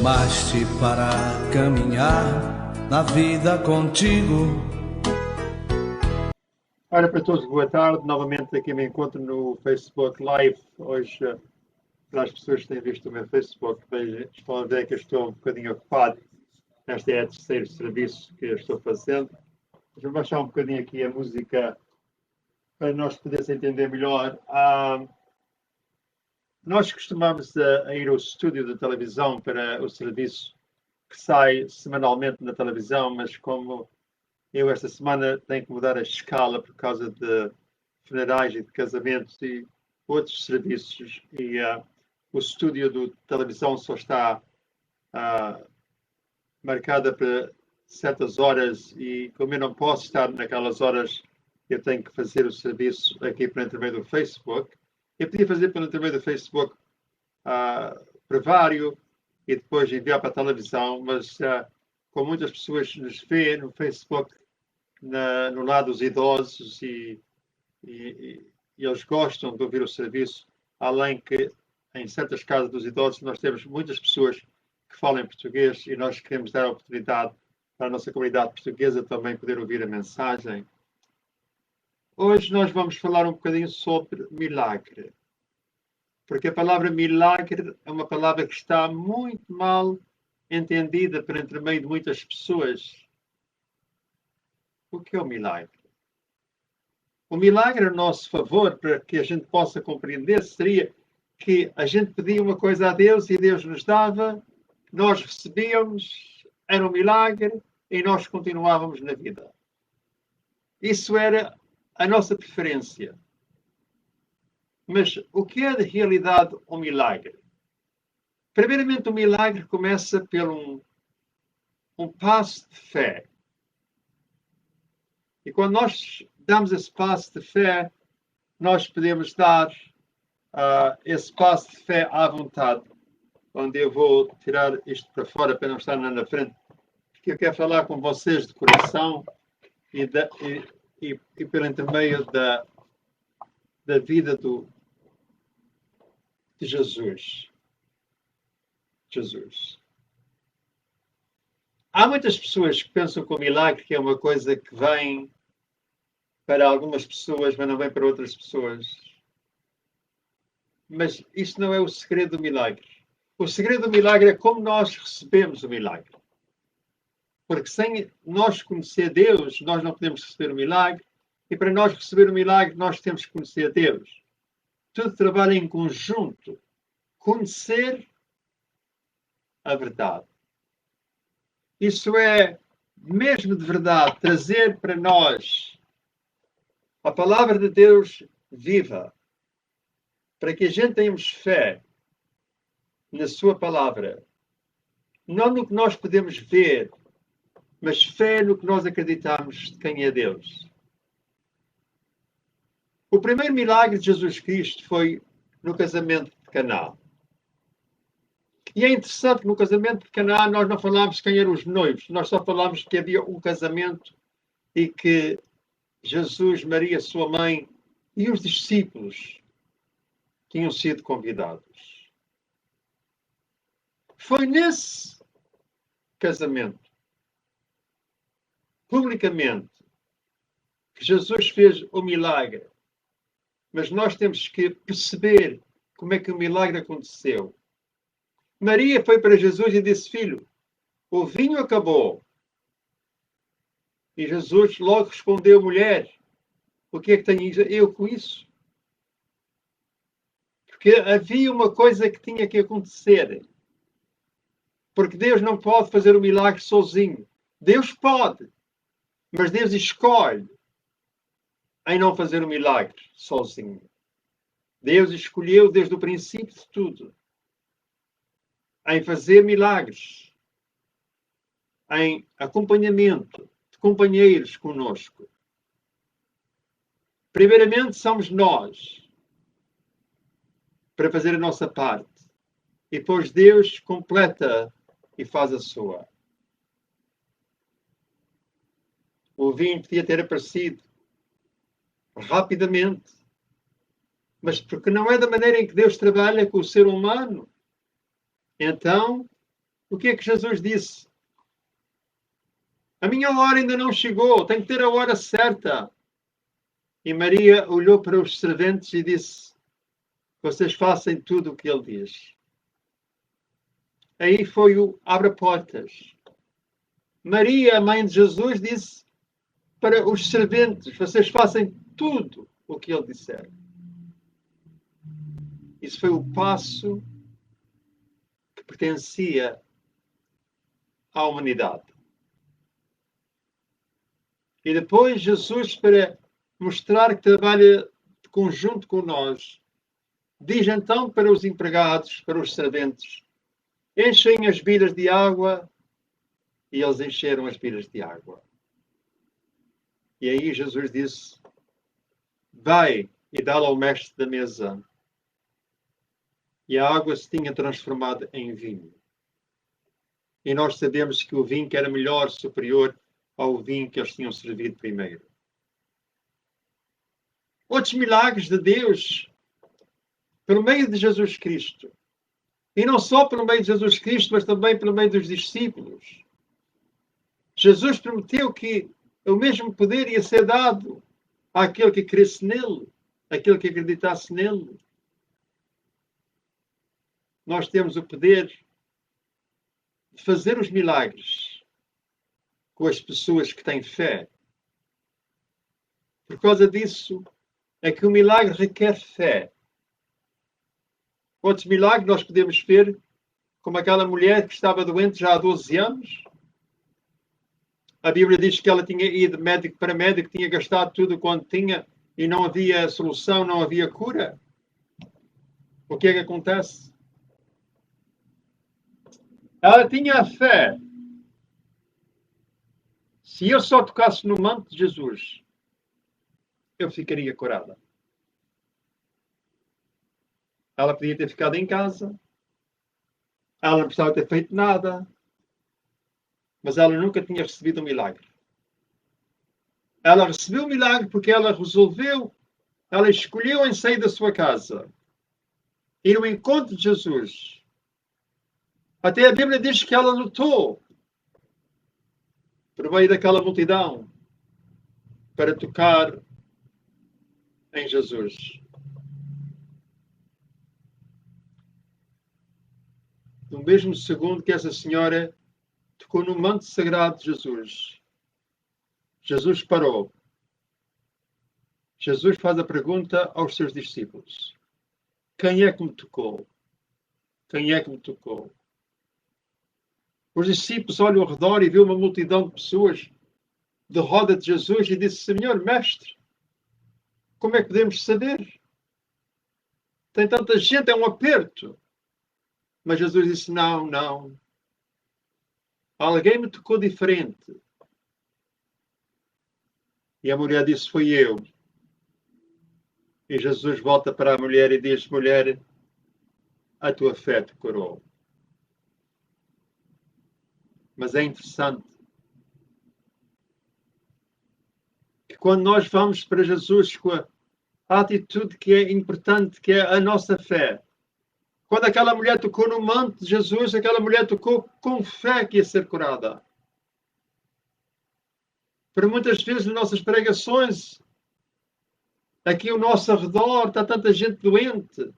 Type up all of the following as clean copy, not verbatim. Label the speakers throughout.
Speaker 1: chamaste para caminhar na vida contigo.
Speaker 2: Ora, para todos, boa tarde. Novamente aqui me encontro no Facebook Live. Hoje, para as pessoas que têm visto o meu Facebook, estão a ver que eu estou um bocadinho ocupado. Este é o terceiro serviço que eu estou fazendo. Vou baixar um bocadinho aqui a música para nós podermos entender melhor. Nós costumamos a ir ao estúdio de televisão para o serviço que sai semanalmente na televisão, mas como eu esta semana tenho que mudar a escala por causa de funerais e de casamentos e outros serviços, e o estúdio de televisão só está marcada para certas horas, e como eu não posso estar naquelas horas, eu tenho que fazer o serviço aqui por intermédio do Facebook. Eu podia fazer pelo intermédio do Facebook privário e depois enviar para a televisão, mas como muitas pessoas nos veem no Facebook, no lado dos idosos, e eles gostam de ouvir o serviço, além que em certas casas dos idosos nós temos muitas pessoas que falam em português e nós queremos dar a oportunidade para a nossa comunidade portuguesa também poder ouvir a mensagem. Hoje nós vamos falar um bocadinho sobre milagre, porque a palavra milagre é uma palavra que está muito mal entendida por entre meio de muitas pessoas. O que é o milagre? O milagre a nosso favor, para que a gente possa compreender, seria que a gente pedia uma coisa a Deus e Deus nos dava, nós recebíamos, era um milagre e nós continuávamos na vida. Isso era a nossa preferência. Mas o que é de realidade um milagre? Primeiramente, o milagre começa por um passo de fé. E quando nós damos esse passo de fé, nós podemos dar esse passo de fé à vontade. Onde eu vou tirar isto para fora para não estar na frente, porque eu quero falar com vocês de coração e pelo interméio da vida de Jesus. Há muitas pessoas que pensam que o milagre que é uma coisa que vem para algumas pessoas, mas não vem para outras pessoas. Mas isso não é o segredo do milagre. O segredo do milagre é como nós recebemos o milagre. Porque sem nós conhecer Deus, nós não podemos receber o milagre. E para nós receber o milagre, nós temos que conhecer Deus. Tudo trabalha em conjunto. Conhecer a verdade. Isso é mesmo de verdade, trazer para nós a palavra de Deus viva, para que a gente tenhamos fé na sua palavra. Não no que nós podemos ver, mas fé no que nós acreditamos de quem é Deus. O primeiro milagre de Jesus Cristo foi no casamento de Caná. E é interessante que no casamento de Caná nós não falámos quem eram os noivos, nós só falámos que havia um casamento e que Jesus, Maria, sua mãe e os discípulos tinham sido convidados. Foi nesse casamento, publicamente, que Jesus fez o milagre. Mas nós temos que perceber como é que o milagre aconteceu. Maria foi para Jesus e disse: filho, o vinho acabou. E Jesus logo respondeu: mulher, o que é que tenho eu com isso? Porque havia uma coisa que tinha que acontecer. Porque Deus não pode fazer o milagre sozinho. Deus pode, mas Deus escolhe em não fazer o milagre sozinho. Deus escolheu desde o princípio de tudo em fazer milagres, em acompanhamento de companheiros conosco. Primeiramente somos nós, para fazer a nossa parte. E depois Deus completa e faz a sua. O vinho podia ter aparecido rapidamente, mas porque não é da maneira em que Deus trabalha com o ser humano. Então, O que é que Jesus disse? A minha hora ainda não chegou, tenho que ter a hora certa. E Maria olhou para os serventes e disse: vocês façam tudo o que ele diz. Aí foi o abre-portas. Maria, a mãe de Jesus, disse para os serventes: vocês façam tudo o que ele disser. Isso foi o passo que pertencia à humanidade. E depois Jesus, para mostrar que trabalha de conjunto com nós, diz então para os empregados, para os serventes: enchem as bilhas de água. E eles encheram as bilhas de água. E aí Jesus disse: vai e dá-la ao mestre da mesa. E a água se tinha transformado em vinho. E nós sabemos que o vinho era melhor, superior ao vinho que eles tinham servido primeiro. Outros milagres de Deus, pelo meio de Jesus Cristo. E não só pelo meio de Jesus Cristo, mas também pelo meio dos discípulos. Jesus prometeu que o mesmo poder ia ser dado àquele que cresce nele, àquele que acreditasse nele. Nós temos o poder de fazer os milagres com as pessoas que têm fé. Por causa disso, é que o milagre requer fé. Outros milagres nós podemos ver, como aquela mulher que estava doente já há 12 anos. A Bíblia diz que ela tinha ido de médico para médico, tinha gastado tudo quanto tinha e não havia solução, não havia cura. O que é que acontece? Ela tinha a fé. Se eu só tocasse no manto de Jesus, eu ficaria curada. Ela podia ter ficado em casa. Ela não precisava ter feito nada. Mas ela nunca tinha recebido um milagre. Ela recebeu o milagre porque ela resolveu, ela escolheu em sair da sua casa, ir ao encontro de Jesus. Até a Bíblia diz que ela lutou por meio daquela multidão para tocar em Jesus. No mesmo segundo que essa senhora tocou no manto sagrado de Jesus, Jesus parou. Jesus faz a pergunta aos seus discípulos: quem é que me tocou? Quem é que me tocou? Os discípulos olham ao redor e vêem uma multidão de pessoas de roda de Jesus e dizem: Senhor, mestre, como é que podemos saber? Tem tanta gente, é um aperto. Mas Jesus disse: não, não. Alguém me tocou diferente. E a mulher disse: foi eu. E Jesus volta para a mulher e diz: mulher, a tua fé te curou. Mas é interessante que quando nós vamos para Jesus com a atitude que é importante, que é a nossa fé, quando aquela mulher tocou no manto de Jesus, aquela mulher tocou com fé que ia ser curada. Por muitas vezes nas nossas pregações, aqui ao nosso redor está tanta gente doente.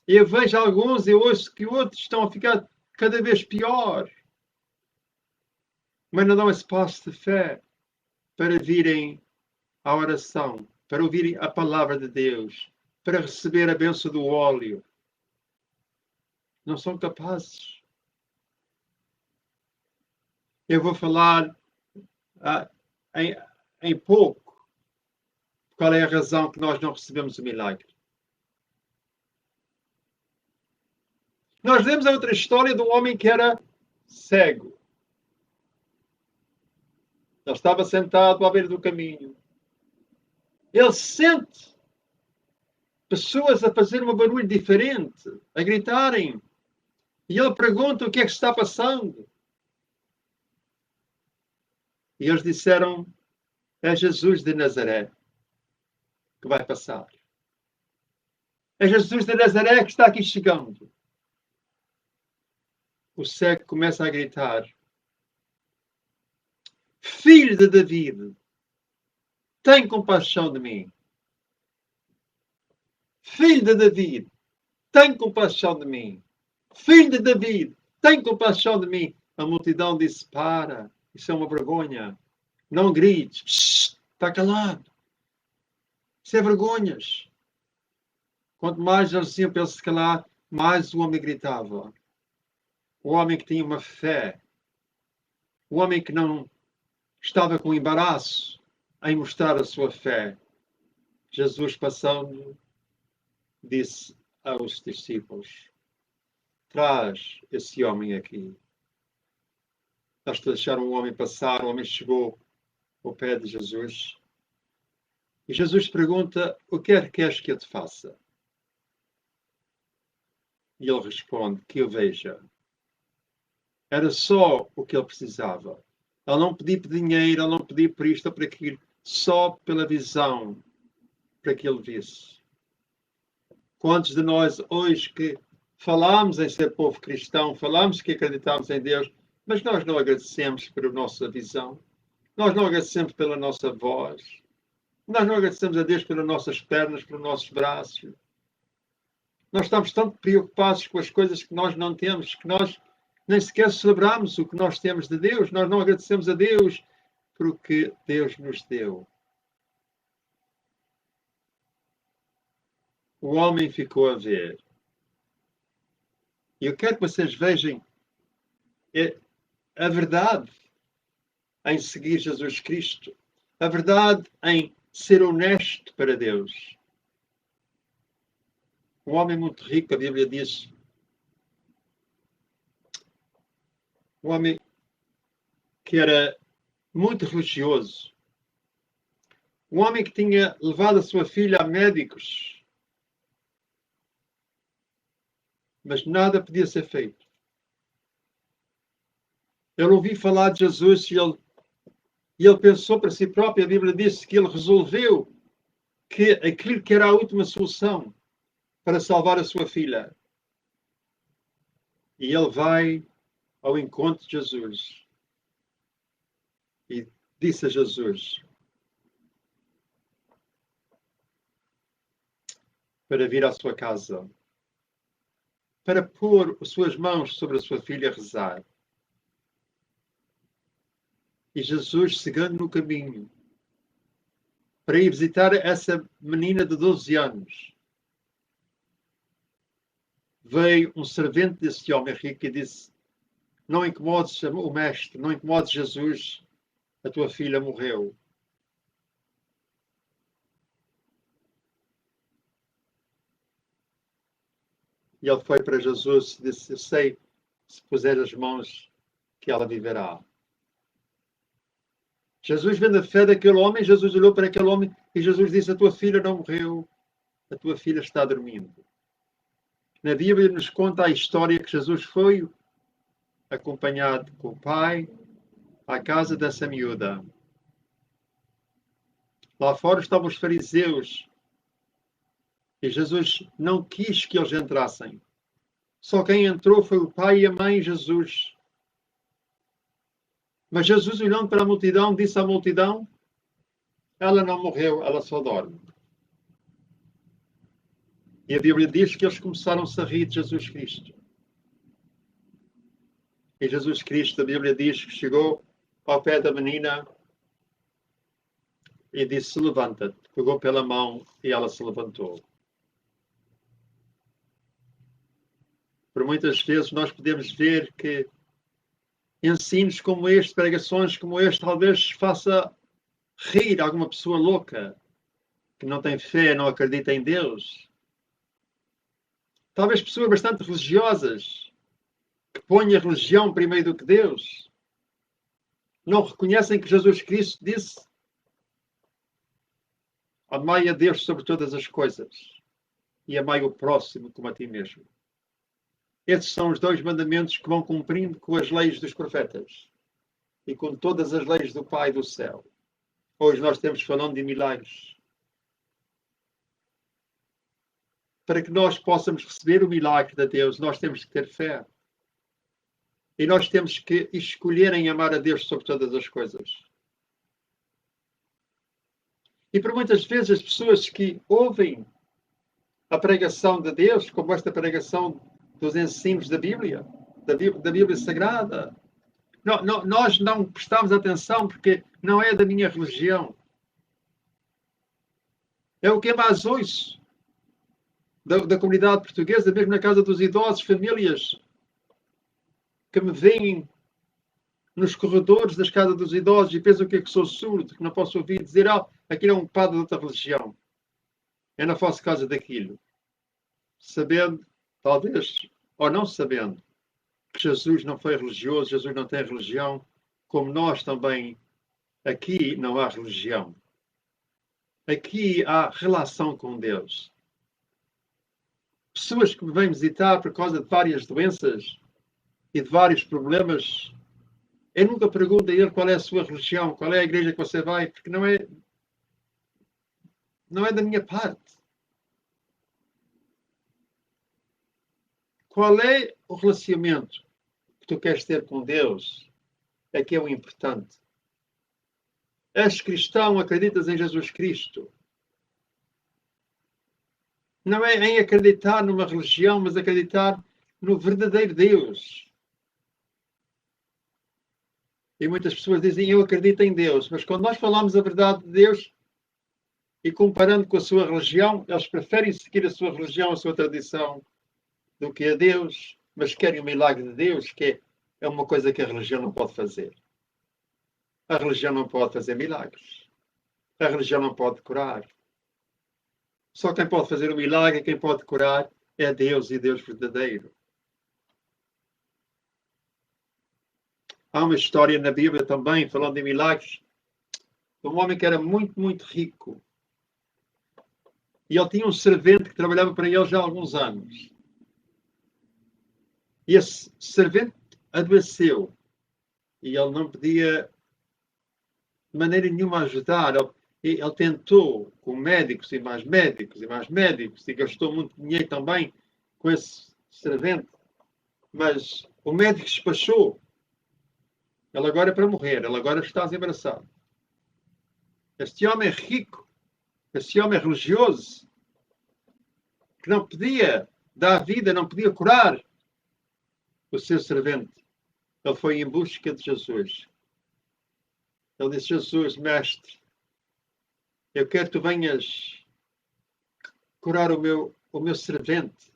Speaker 2: E eu vejo alguns e ouço que outros estão a ficar cada vez pior. Mas não dão espaço de fé para virem à oração, para ouvirem a palavra de Deus, para receber a bênção do óleo. Não são capazes. Eu vou falar em pouco qual é a razão que nós não recebemos o milagre. Nós lemos a outra história de um homem que era cego. Ele estava sentado à beira do caminho. Ele sente pessoas a fazer um barulho diferente, a gritarem. E ele pergunta o que é que está passando. E eles disseram: é Jesus de Nazaré que vai passar. É Jesus de Nazaré que está aqui chegando. o cego começa a gritar: Filho de David, tem compaixão de mim. Filho de David, tem compaixão de mim. Filho de David, tem compaixão de mim. A multidão disse: para, isso é uma vergonha. Não grites, está calado. Isso é vergonhas. Quanto mais eles diziam para ele se calar, mais o homem gritava. O homem que tinha uma fé, o homem que não estava com embaraço em mostrar a sua fé. Jesus, passando, disse aos discípulos: traz esse homem aqui. Eles deixaram o homem passar, o homem chegou ao pé de Jesus. E Jesus pergunta: o que é que queres que eu te faça? E ele responde: que eu veja. Era só o que ele precisava. Ele não pedia por dinheiro, ele não pedia por isto ou por aquilo, só pela visão, para que ele visse. Quantos de nós hoje que falamos em ser povo cristão, falamos que acreditamos em Deus, mas nós não agradecemos pela nossa visão, nós não agradecemos pela nossa voz, nós não agradecemos a Deus pelas nossas pernas, pelos nossos braços. Nós estamos tão preocupados com as coisas que nós não temos, que nós nem sequer celebramos o que nós temos de Deus. Nós não agradecemos a Deus por o que Deus nos deu. O homem ficou a ver. E eu quero que vocês vejam a verdade em seguir Jesus Cristo. A verdade em ser honesto para Deus. Um homem muito rico, a Bíblia diz, um homem que era muito religioso, um homem que tinha levado a sua filha a médicos, mas nada podia ser feito. Ele ouviu falar de Jesus e ele pensou para si próprio, a Bíblia diz que ele resolveu que aquilo que era a última solução para salvar a sua filha. E ele vai ao encontro de Jesus e disse a Jesus para vir à sua casa, para pôr as suas mãos sobre a sua filha e rezar. E Jesus, seguindo no caminho, para ir visitar essa menina de 12 anos, veio um servente desse homem rico e disse: não incomodes o mestre, não incomodes Jesus, a tua filha morreu. E ele foi para Jesus e disse: eu sei, se puser as mãos, que ela viverá. Jesus, vendo a fé daquele homem, Jesus olhou para aquele homem e Jesus disse: a tua filha não morreu, a tua filha está dormindo. Na Bíblia nos conta a história que Jesus foi acompanhado com o pai à casa dessa miúda. Lá fora estavam os fariseus e Jesus não quis que eles entrassem. Só quem entrou foi o pai e a mãe Jesus. Mas Jesus, olhando para a multidão, disse à multidão: ela não morreu, ela só dorme. E a Bíblia diz que eles começaram-se a rir de Jesus Cristo. E Jesus Cristo, a Bíblia diz que chegou ao pé da menina e disse: levanta-te. Pegou pela mão e ela se levantou. Por muitas vezes nós podemos ver que ensinos como este, pregações como este, talvez faça rir alguma pessoa louca que não tem fé, não acredita em Deus. Talvez pessoas bastante religiosas que põem a religião primeiro do que Deus. Não reconhecem que Jesus Cristo disse: amai a Deus sobre todas as coisas e amai o próximo como a ti mesmo. Esses são os dois mandamentos que vão cumprindo com as leis dos profetas e com todas as leis do Pai do céu. Hoje nós estamos falando de milagres. Para que nós possamos receber o milagre de Deus, nós temos que ter fé. E nós temos que escolher em amar a Deus sobre todas as coisas. E por muitas vezes as pessoas que ouvem a pregação de Deus, como esta pregação dos ensinos da Bíblia Sagrada, nós não prestamos atenção porque não é da minha religião. É o que é mais ouço da comunidade portuguesa, mesmo na casa dos idosos, famílias que me veem nos corredores das casas dos idosos e pensam que sou surdo, que não posso ouvir dizer, aquilo é um padre de outra religião. Eu não faço caso daquilo. Sabendo, talvez, ou não sabendo, que Jesus não foi religioso, Jesus não tem religião, como nós também, aqui não há religião. Aqui há relação com Deus. Pessoas que me vêm visitar por causa de várias doenças e de vários problemas, eu nunca pergunto a ele qual é a sua religião, qual é a igreja que você vai, porque não é da minha parte. Qual é o relacionamento que tu queres ter com Deus? É que é o importante. És cristão, acreditas em Jesus Cristo. Não é em acreditar numa religião, mas acreditar no verdadeiro Deus. E muitas pessoas dizem, eu acredito em Deus. Mas quando nós falamos a verdade de Deus e comparando com a sua religião, eles preferem seguir a sua religião, a sua tradição, do que a Deus. Mas querem o milagre de Deus, que é uma coisa que a religião não pode fazer. A religião não pode fazer milagres. A religião não pode curar. Só quem pode fazer o milagre, quem pode curar, é Deus e Deus verdadeiro. Há uma história na Bíblia também, falando de milagres, de um homem que era muito, muito rico. E ele tinha um servente que trabalhava para ele já há alguns anos. E esse servente adoeceu. E ele não podia de maneira nenhuma ajudar. Ele tentou com médicos e mais médicos e mais médicos e gastou muito dinheiro também com esse servente. Mas o médico despachou. Ele agora é para morrer. Ele agora está desembaraçado. Este homem é rico. Este homem é religioso. Que não podia dar vida, não podia curar o seu servente. Ele foi em busca de Jesus. Ele disse, Jesus, mestre, eu quero que tu venhas curar o meu servente.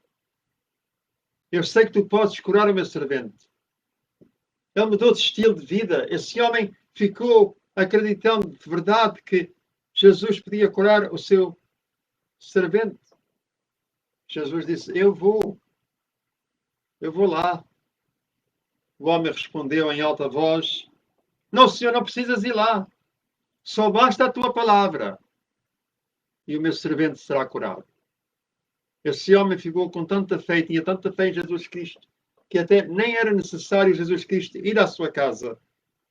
Speaker 2: Eu sei que tu podes curar o meu servente. Ele mudou de estilo de vida. Esse homem ficou acreditando de verdade que Jesus podia curar o seu servente. Jesus disse, eu vou lá. O homem respondeu em alta voz, não, Senhor, não precisas ir lá. Só basta a tua palavra. E o meu servente será curado. Esse homem ficou com tanta fé, tinha tanta fé em Jesus Cristo, que até nem era necessário Jesus Cristo ir à sua casa.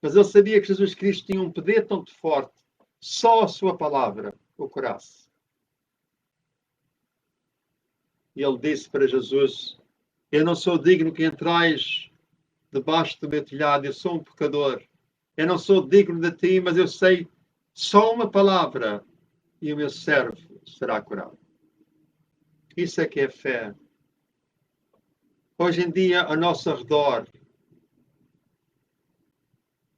Speaker 2: Mas ele sabia que Jesus Cristo tinha um poder tão forte, só a sua palavra o curasse. E ele disse para Jesus, eu não sou digno que entrais debaixo do meu telhado, eu sou um pecador. Eu não sou digno de ti, mas eu sei só uma palavra e o meu servo será curado. Isso é que é fé. Hoje em dia, ao nosso redor,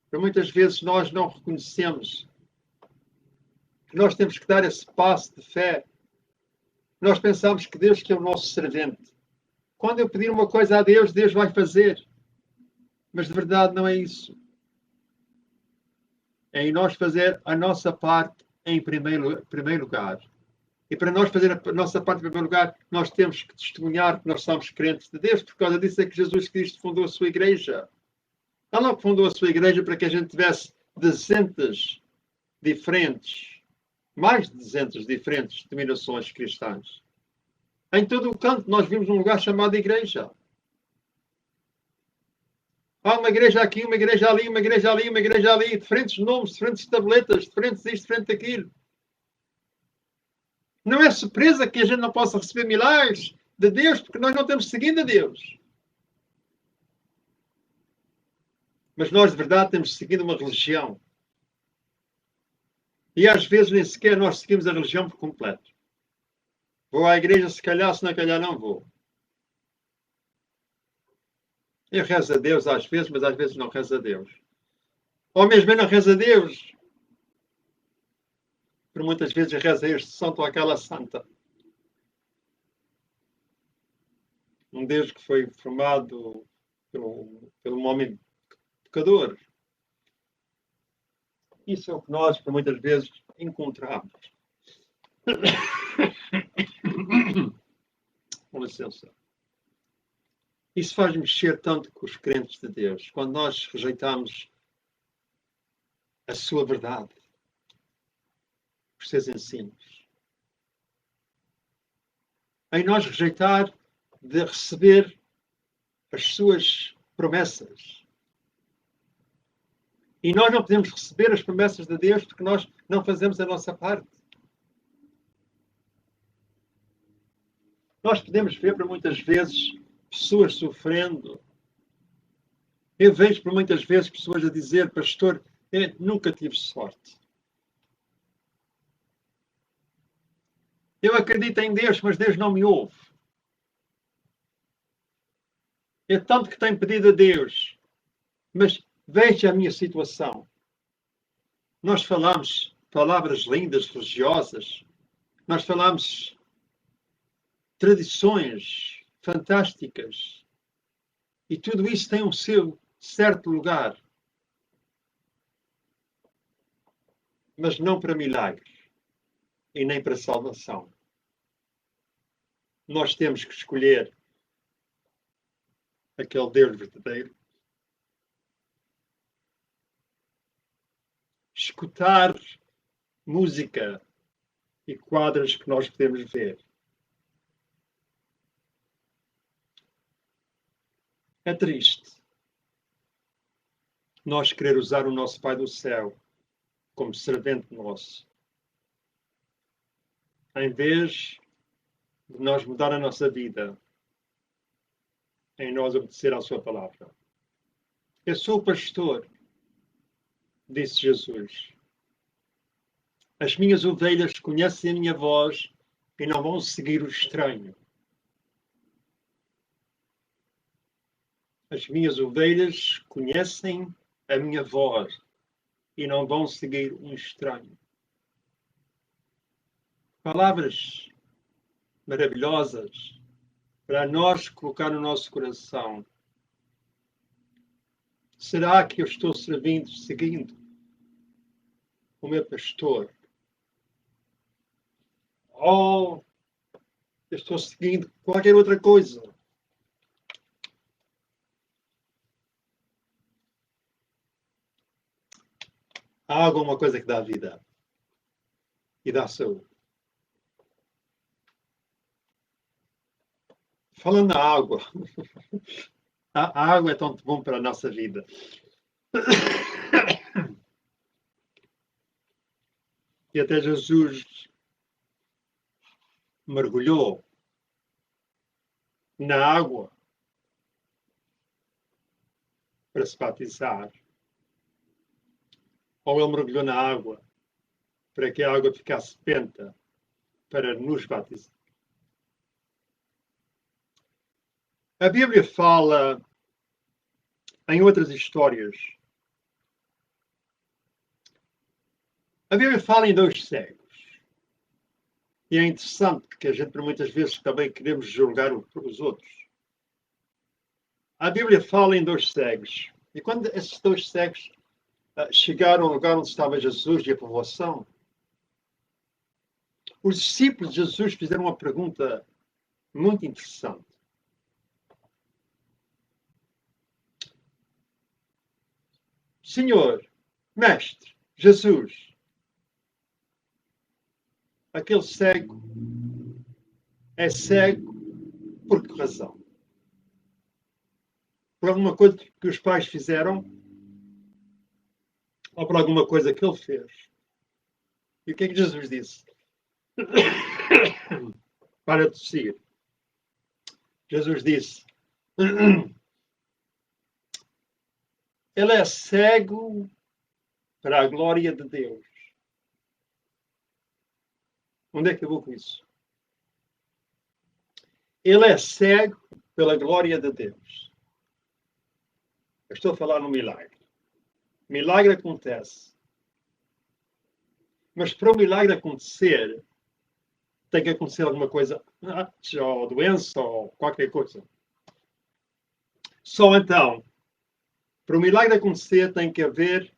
Speaker 2: por muitas vezes nós não reconhecemos que nós temos que dar esse passo de fé. Nós pensamos que Deus que é o nosso servente. Quando eu pedir uma coisa a Deus, Deus vai fazer. Mas de verdade não é isso. É em nós fazer a nossa parte em primeiro lugar. E para nós fazer a nossa parte em primeiro lugar, nós temos que testemunhar que nós somos crentes de Deus. Por causa disso é que Jesus Cristo fundou a sua igreja. Ele não fundou a sua igreja para que a gente tivesse dezenas diferentes, mais de dezenas diferentes denominações cristãs. Em todo o canto nós vimos um lugar chamado igreja. Há uma igreja aqui, uma igreja ali, uma igreja ali, uma igreja ali, diferentes nomes, diferentes tabletas, diferentes isto, diferente aquilo. Não é surpresa que a gente não possa receber milagres de Deus, porque nós não estamos seguindo a Deus. Mas nós, de verdade, temos seguido uma religião. E às vezes nem sequer nós seguimos a religião por completo. Vou à igreja, se calhar, se não calhar não vou. Eu rezo a Deus às vezes, mas às vezes não rezo a Deus. Ou mesmo eu não rezo a Deus. Por muitas vezes rezo a este santo ou aquela santa. Um Deus que foi formado por um homem pecador. Isso é o que nós, por muitas vezes, encontramos. Com licença. Isso faz mexer tanto com os crentes de Deus, quando nós rejeitamos a sua verdade, os seus ensinos. Em nós rejeitar de receber as suas promessas. E nós não podemos receber as promessas de Deus porque nós não fazemos a nossa parte. Nós podemos ver por muitas vezes pessoas sofrendo. Eu vejo por muitas vezes pessoas a dizer, pastor, eu nunca tive sorte. Eu acredito em Deus, mas Deus não me ouve. É tanto que tenho pedido a Deus, mas veja a minha situação. Nós falamos palavras lindas, religiosas. Nós falamos tradições fantásticas. E tudo isso tem um seu certo lugar. Mas não para milagres. E nem para salvação. Nós temos que escolher aquele Deus verdadeiro. Escutar música e quadros que nós podemos ver. É triste nós querer usar o nosso Pai do Céu como servente nosso, em vez de nós mudar a nossa vida, em nós obedecer à sua palavra. Eu sou o pastor, disse Jesus. As minhas ovelhas conhecem a minha voz e não vão seguir o estranho. As minhas ovelhas conhecem a minha voz e não vão seguir um estranho. Palavras maravilhosas para nós colocar no nosso coração. Será que eu estou seguindo o meu pastor? Ou eu estou seguindo qualquer outra coisa? Há alguma coisa que dá vida e dá saúde. Falando na água, a água é tão bom para a nossa vida. E até Jesus mergulhou na água para se batizar. Ou ele mergulhou na água para que a água ficasse benta para nos batizar. A Bíblia fala em outras histórias. A Bíblia fala em 2 cegos. E é interessante porque a gente, por muitas vezes, também queremos julgar os outros. A Bíblia fala em 2 cegos. E quando esses 2 cegos chegaram ao lugar onde estava Jesus e a povoação, os discípulos de Jesus fizeram uma pergunta muito interessante. Senhor, Mestre, Jesus, aquele cego é cego por que razão? Por alguma coisa que os pais fizeram? Ou por alguma coisa que ele fez? E o que é que Jesus disse? Para de tossir. Jesus disse: Ele é cego para a glória de Deus. Onde é que eu vou com isso? Ele é cego pela glória de Deus. Eu estou a falar no milagre. Milagre acontece. Mas para o milagre acontecer, tem que acontecer alguma coisa, ou doença, ou qualquer coisa. Só então, para o milagre acontecer, tem que haver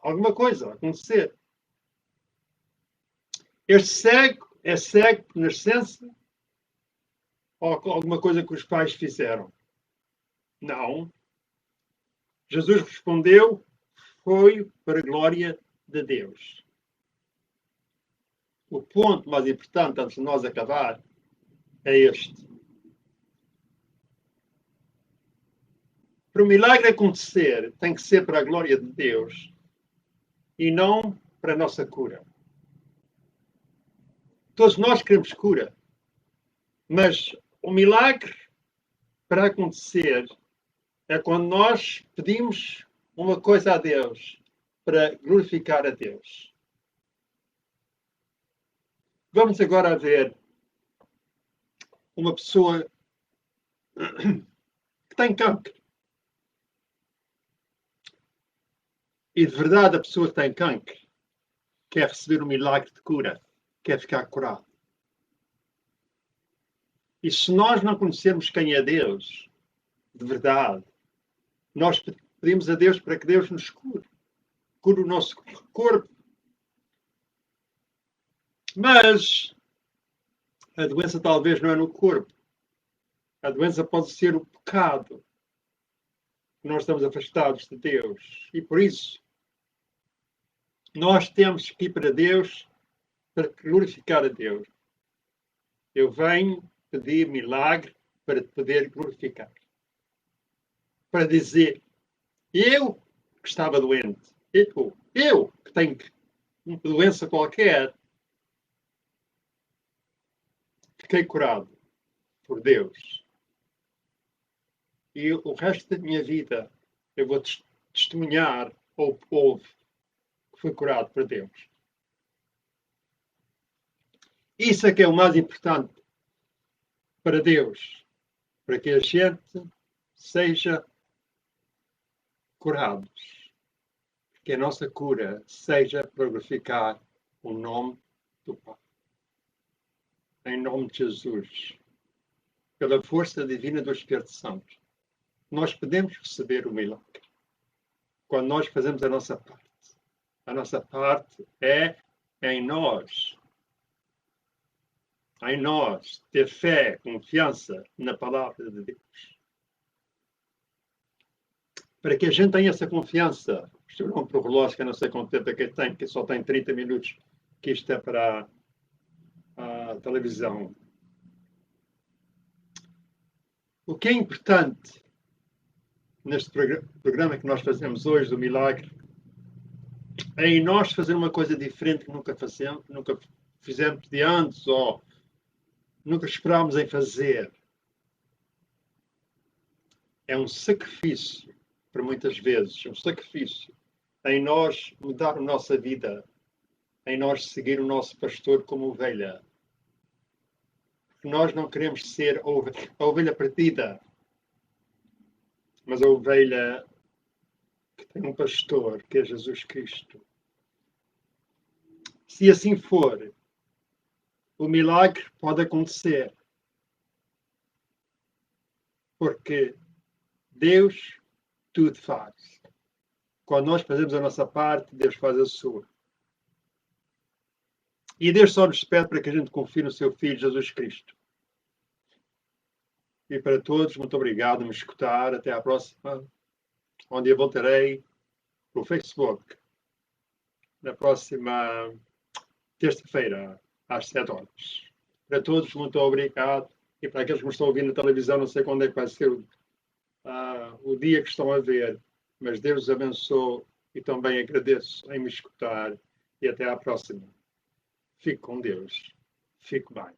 Speaker 2: alguma coisa acontecer. Este cego é cego por nascença ou alguma coisa que os pais fizeram? Não. Jesus respondeu, foi para a glória de Deus. O ponto mais importante, antes de nós acabar, é este. Para o milagre acontecer, tem que ser para a glória de Deus e não para a nossa cura. Todos nós queremos cura, mas o milagre para acontecer é quando nós pedimos uma coisa a Deus para glorificar a Deus. Vamos agora ver uma pessoa que tem cancro. E de verdade a pessoa que tem cancro quer receber um milagre de cura, quer ficar curado. E se nós não conhecermos quem é Deus, de verdade, nós pedimos a Deus para que Deus nos cure. Cure o nosso corpo. Mas a doença talvez não é no corpo. A doença pode ser o pecado. Nós estamos afastados de Deus. E por isso, nós temos que ir para Deus para glorificar a Deus. Eu venho pedir milagre para te poder glorificar. Para dizer, eu que estava doente, eu que tenho uma doença qualquer, fiquei curado por Deus. E o resto da minha vida eu vou testemunhar ao povo que foi curado por Deus. Isso é que é o mais importante para Deus, para que a gente seja curados. Que a nossa cura seja para glorificar o nome do Pai. Em nome de Jesus, pela força divina do Espírito Santo, nós podemos receber o milagre quando nós fazemos a nossa parte. A nossa parte é em nós ter fé, confiança na palavra de Deus. Para que a gente tenha essa confiança, estou olhando para o relógio que eu não sei quanto tempo é que tem, que só tem 30 minutos, que isto é para a televisão. O que é importante neste programa que nós fazemos hoje do milagre é em nós fazer uma coisa diferente que nunca fizemos de antes ou nunca esperámos em fazer. É um sacrifício, por muitas vezes, um sacrifício em nós mudar a nossa vida, em nós seguir o nosso pastor como ovelha. Nós não queremos ser a ovelha perdida, mas a ovelha que tem um pastor, que é Jesus Cristo. Se assim for, o milagre pode acontecer. Porque Deus tudo faz. Quando nós fazemos a nossa parte, Deus faz a sua. E Deus só nos pede para que a gente confie no seu Filho, Jesus Cristo. E para todos, muito obrigado por me escutar. Até à próxima, onde eu voltarei para o Facebook. Na próxima terça-feira, às 7 horas. Para todos, muito obrigado. E para aqueles que me estão ouvindo na televisão, não sei quando é que vai ser o dia que estão a ver. Mas Deus os abençoe e também agradeço em me escutar. E até à próxima. Fique com Deus. Fique bem.